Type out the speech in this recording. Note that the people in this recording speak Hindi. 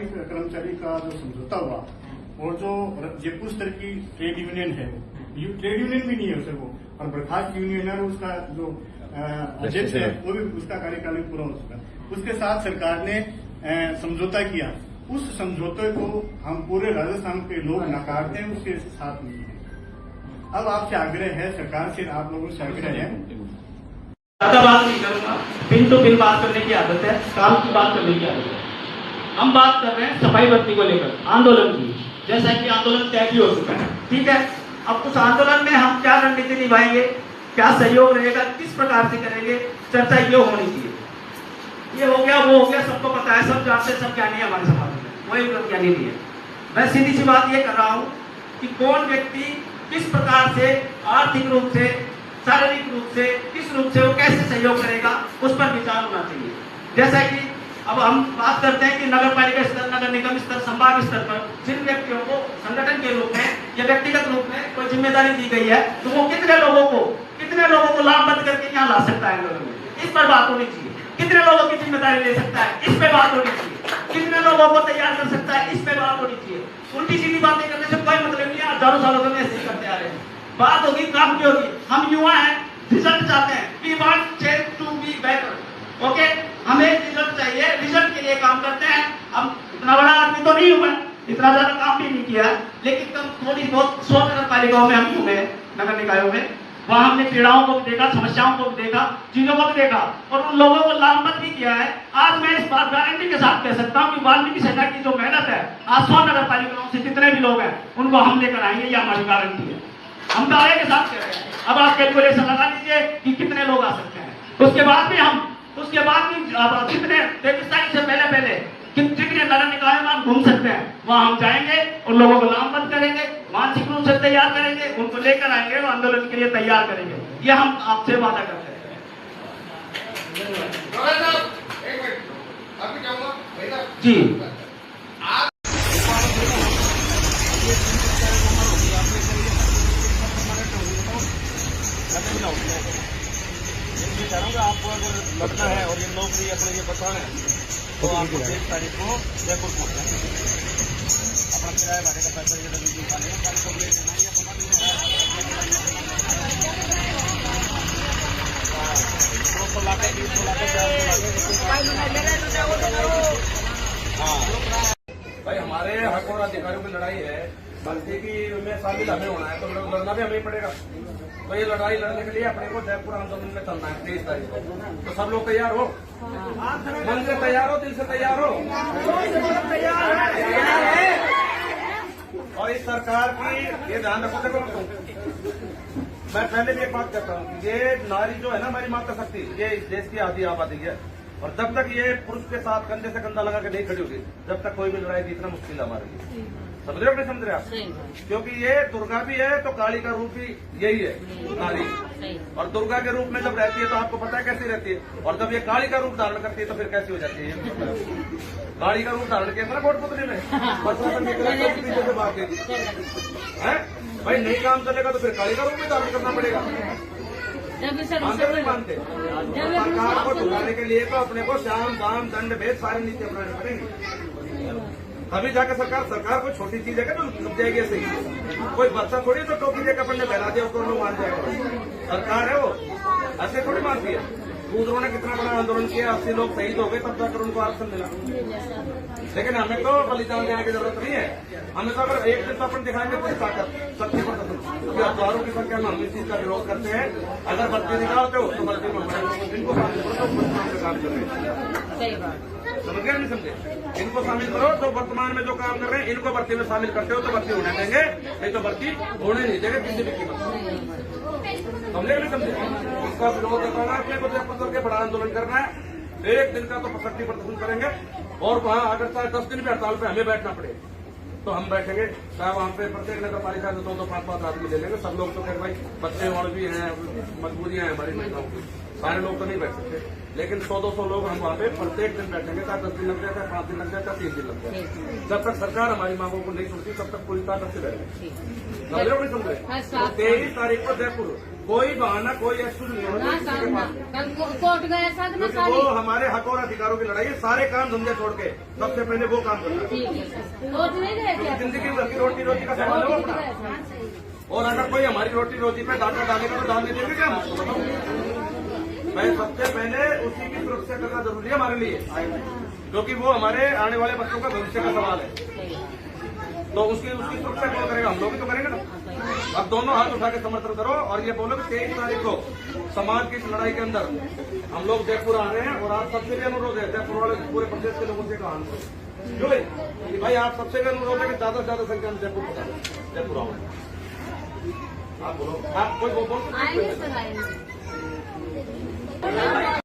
सफाई कर्मचारी का जो समझौता हुआ और जो जयपुर स्तर की ट्रेड यूनियन है, वो ट्रेड यूनियन भी नहीं है उसे वो, और बर्खास्त यूनियन है, उसका जो अध्यक्ष है वो भी, उसका कार्यकाल पूरा हो चुका। उसके साथ सरकार ने समझौता किया। उस समझौते को हम पूरे राजस्थान के लोग नकारते हैं, उसके साथ नहीं है। अब आपसे आग्रह है, सरकार से आप लोगों से आग्रह है, ज्यादा बात नहीं करूंगा, पिन टू पिन बात करने की आदत है, काम की बात करने की आदत है। हम बात कर रहे हैं सफाई भर्ती को लेकर आंदोलन की, जैसा कि आंदोलन तय भी हो चुका है, ठीक है। अब उस आंदोलन में हम क्या रणनीति निभाएंगे, क्या सहयोग रहेगा, किस प्रकार से करेंगे, चर्चा ये होनी चाहिए। ये हो गया, वो हो गया, सबको पता है, सब जानते हैं, सब ज्ञानी है हमारे समाज में, कोई ज्ञानी नहीं है। मैं सीधी सी बात ये कर रहा हूँ कि कौन व्यक्ति किस प्रकार से आर्थिक रूप से, शारीरिक रूप से, किस रूप से वो कैसे सहयोग करेगा, उस पर विचार होना चाहिए। जैसा कि अब हम बात करते हैं कि नगर पालिका स्तर, नगर निगम स्तर, संभाग स्तर पर जिन व्यक्तियों को संगठन के रूप में या व्यक्तिगत रूप में कोई जिम्मेदारी दी गई है, तो वो कितने लोगों को लामबंद करके यहाँ ला सकता है आंदोलन में, इस पर बात होनी चाहिए। कितने लोगों की जिम्मेदारी ले सकता है, इस पे बात होनी चाहिए। कितने लोगों को तैयार कर सकता है, इस पे बात होनी चाहिए। उल्टी सीधी बातें करने से कोई मतलब नहीं है, हजारों सालों से ऐसे करते आ रहे हैं। बात होगी काम की होगी। हम युवा हैं, रिजल्ट चाहते हैं, we want change to be better, okay. हमें रिजल्ट चाहिए, रिजल्ट के लिए काम करते हैं। हम इतना बड़ा आदमी तो नहीं हूं मैं, इतना ज्यादा काम भी नहीं किया, लेकिन कम थोड़ी बहुत 100 नगर पालिकाओं में हम घूमे, नगर निकायों में, वहां हमने पीड़ाओं को भी देखा, समस्याओं को भी देखा, चीजों को भी देखा, और उन लोगों को लामबंद भी किया है। आज मैं इस बात गारंटी के साथ कह सकता हूँ कि वाल्मीकि सेना की जो मेहनत है, आज 100 नगर पालिकाओं से जितने भी लोग हैं उनको हम लेकर आएंगे, ये हमारी गारंटी है। हम दावे के साथ कह रहे हैं। अब आप कैलकुलेशन लगा लीजिए कि कितने लोग आ सकते हैं। उसके बाद भी कितने 23 तारीख से पहले कितने नगर निकाय में हम घूम सकते हैं, वहां हम जाएंगे, उन लोगों को लामबंद करेंगे, मानसिक रूप से तैयार करेंगे, उनको लेकर आएंगे और आंदोलन के लिए तैयार करेंगे। ये हम आपसे वादा करते हैं। जी आपको अगर लगना है और ये नौकरी अपने ये बताना है तो आपको 23 तारीख को जयपुर पहुंचना है। अपना किराया भाड़े का पैसा ये डब्ल्यू निकालेगा, गाड़ी को ले लेना, ये अपना भाई हमारे हक और अधिकारियों की लड़ाई है, बल्कि की में शामिल हमें होना है, तो लड़ना भी हमें पड़ेगा। तो ये लड़ाई लड़ने के लिए अपने को जयपुर आंदोलन में चलना है 23 तारीख को। तो सब लोग तैयार हो, मन से तैयार हो, दिल से तैयार हो। और इस सरकार की ये ध्यान रखो, देखो मैं पहले भी एक बात कहता हूँ, ये नारी जो है ना हमारी माता शक्ति, ये इस देश की आधी आबादी है, और जब तक ये पुरुष के साथ कंधे से कंधा लगा के नहीं खड़ी होगी, जब तक कोई भी लड़ाई जीतना मुश्किल है हमारे लिए। समझ रहे हो नहीं समझ रहे आप? क्योंकि ये दुर्गा भी है तो काली का रूप भी यही है, नारी। और दुर्गा के रूप में जब रहती है तो आपको पता है कैसी रहती है, और जब ये काली का रूप धारण करती है तो फिर कैसी हो जाती है। काली का रूप धारण किया था ना कोटपुतली में, पीछे से भाग गई है। भाई नहीं काम चलेगा तो फिर काली का रूप भी धारण करना पड़ेगा। मानते नहीं मानते? सरकार को ढुकाने के लिए तो अपने को श्याम दाम दंड भेद सारी नीति अपनानी पड़ेंगी, अभी जाकर सरकार कोई छोटी चीज है क्या तो लुट जाएगी ऐसे ही। कोई बच्चा थोड़ी तो टोपी देकर अपन ने बहला दिया उसको लोग मान जाएगा। सरकार है वो, ऐसे थोड़ी मानती है। दूसरों ने कितना बड़ा आंदोलन किया, 80 लोग शहीद हो गए, तब जाकर उनको आरक्षण मिला। लेकिन हमें तो बलिदान देने की जरूरत नहीं है। हमें तो अगर एक दिन तो अपन दिखाएंगे पूरी ताकत, शक्ति प्रदर्शन, क्योंकि हजारों की संख्या में हम इस चीज का विरोध करते हैं। अगर भर्ती निकालते हो तो भर्ती में इनको काम कर रहे हैं, समझ गए नहीं समझे? इनको शामिल करो तो वर्तमान में जो काम कर रहे हैं इनको भर्ती में शामिल करते हो तो भर्ती होने देंगे, नहीं तो भर्ती होने नहीं देंगे किसी भी कीमत। समझे नहीं समझे? इसका विरोध करना है, अपने को जयपुर के बड़ा आंदोलन करना है। 1 दिन का तो शक्ति प्रदर्शन करेंगे, और वहाँ अगर चाहे 10 दिन भी हड़ताल पे हमें बैठना पड़े तो हम बैठेंगे। चाहे वहाँ पे प्रत्येक नगर पालिका से 2-5 आदमी ले लेंगे। सब लोग तो खैर भाई बच्चे और भी हैं, मजबूरियां हैं हमारी महिलाओं की, सारे लोग तो नहीं बैठ सकते। लेकिन 100-200 लोग हम वहाँ पे प्रत्येक दिन बैठेंगे, चाहे 10 दिन लग जाए, चाहे 5 दिन लग जाए, चाहे 3 दिन लग जाए। जब तक सरकार हमारी मांगों को नहीं सुनती तब तक पूरी ताकत से रहेंगे। समझ रहे हो नहीं समझ रहे? 23 तारीख को जयपुर कोई बहाना कोई एक्सक्यूज नहीं होना चाहिए किसी के पास, कोर्ट गए सब ना क्योंकि वो हमारे हक और अधिकारों की लड़ाई है। सारे काम धंधे छोड़ के सबसे पहले वो काम करना है। ठीक है सर। कोर्ट नहीं गए क्या? जिंदगी भर की रोटी रोटी का सवाल है वो अपना। और अगर कोई हमारी रोटी रोटी पे डाका डालेगा तो डालने देंगे क्या? मैं सबसे पहले उसी की सुरक्षा करना जरूरी है हमारे लिए, क्योंकि वो हमारे आने वाले बच्चों का भविष्य का सवाल है। तो उसकी सुरक्षा कौन करेगा? हम लोग ही तो करेंगे ना। अब दोनों हाथ उठा के समर्थन करो और ये बोलो कि 23 तारीख को समाज की इस लड़ाई के अंदर हम लोग जयपुर आ रहे हैं। और आप सबसे भी अनुरोध है, जयपुर वाले पूरे प्रदेश के लोगों से कहा क्यों कि भाई आप सबसे भी अनुरोध है कि ज्यादा से ज्यादा संख्या में जयपुर आओ। आप बोलो, आप कोई बोल आएंगे सर, आएंगे।